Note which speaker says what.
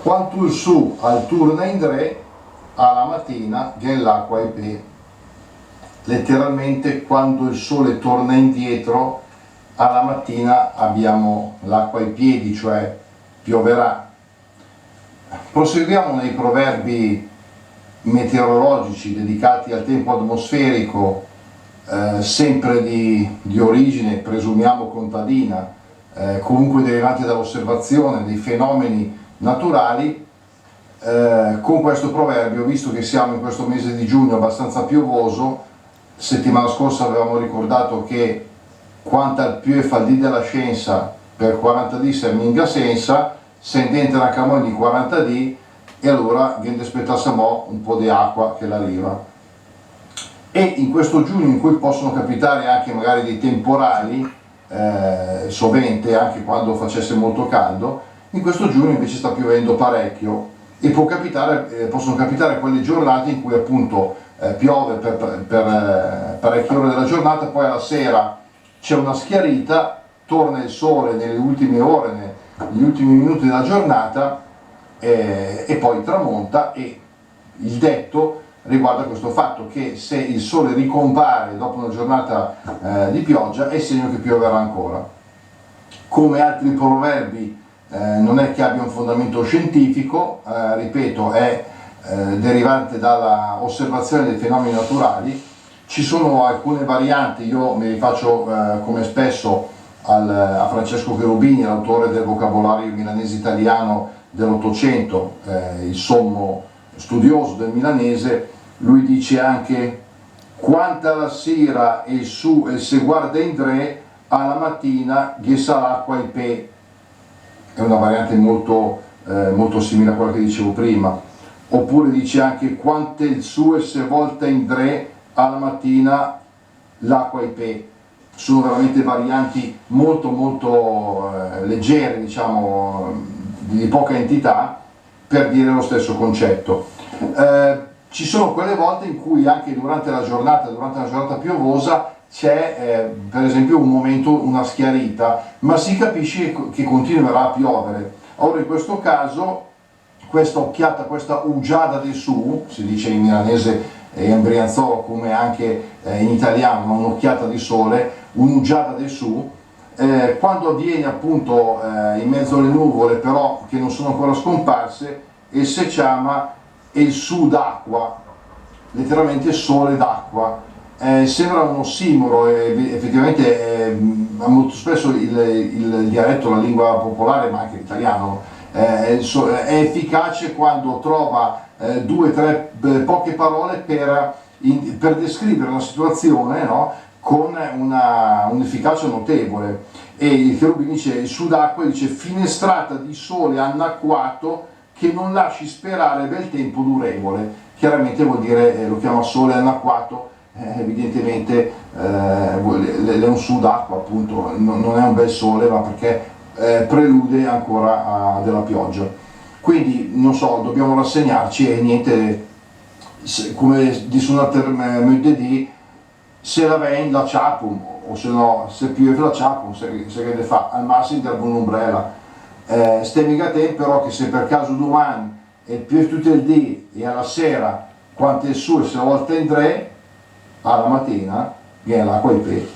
Speaker 1: Quando il su al turno in dre, alla mattina viene l'acqua e pe. Letteralmente quando il sole torna indietro, alla mattina abbiamo l'acqua ai piedi, cioè pioverà. Proseguiamo nei proverbi meteorologici dedicati al tempo atmosferico, sempre di origine, presumiamo contadina, comunque derivanti dall'osservazione dei fenomeni naturali. Con questo proverbio, visto che siamo in questo mese di giugno abbastanza piovoso, settimana scorsa avevamo ricordato che quanto al più fa di della scienza per 40 di se minga senza, se dentro la camoglia di 40 di, e allora viene aspettassimo un po' di acqua che arriva. E in questo giugno in cui possono capitare anche magari dei temporali, sovente anche quando facesse molto caldo, in questo giugno invece sta piovendo parecchio e possono capitare quelle giornate in cui appunto piove per parecchie ore della giornata, poi alla sera c'è una schiarita, torna il sole nelle ultime ore, negli ultimi minuti della giornata, e poi tramonta. E il detto riguarda questo fatto che se il sole ricompare dopo una giornata di pioggia è segno che pioverà ancora. Come altri proverbi non è che abbia un fondamento scientifico, ripeto, è derivante dalla osservazione dei fenomeni naturali. Ci sono alcune varianti, io me li faccio come spesso a Francesco Cherubini, l'autore del vocabolario milanese italiano dell'Ottocento, il sommo studioso del milanese. Lui dice anche: quanta la sera e su e se guarda in dre, alla mattina ghe sa l'acqua e pe. È una variante molto simile a quella che dicevo prima. Oppure dice anche: quante il su e se volta in dre, alla mattina l'acqua e pe. Sono veramente varianti molto leggere, diciamo, di poca entità, per dire lo stesso concetto. Ci sono quelle volte in cui anche durante una giornata piovosa, c'è per esempio un momento, una schiarita, ma si capisce che continuerà a piovere. Ora in questo caso questa occhiata, questa uggiada di su, si dice in milanese e in brianzolo come anche in italiano, un'occhiata di sole, un'uggiada di su, quando avviene appunto in mezzo alle nuvole, però che non sono ancora scomparse, e si chiama il su d'acqua, letteralmente sole d'acqua. Sembra un ossimoro, effettivamente molto spesso il dialetto, la lingua popolare, ma anche l'italiano, è efficace quando trova due o tre poche parole per descrivere una situazione, no? Con un'efficacia notevole. E il Cherubini dice: il su d'acqua, dice finestrata di sole annacquato che non lasci sperare bel tempo durevole. Chiaramente vuol dire, lo chiama sole annacquato, evidentemente è un su d'acqua, appunto, non è un bel sole, ma perché prelude ancora della pioggia. Quindi non so, dobbiamo rassegnarci e niente, come di suonater di se la vein la ciapum, o se no se piove la ciapum, se che ne fa, al massimo serve un'ombrella. Stemiga te però che se per caso domani e più tutto il dì e alla sera quanto è su e se la volta in tre, alla mattina viene l'acqua in pe.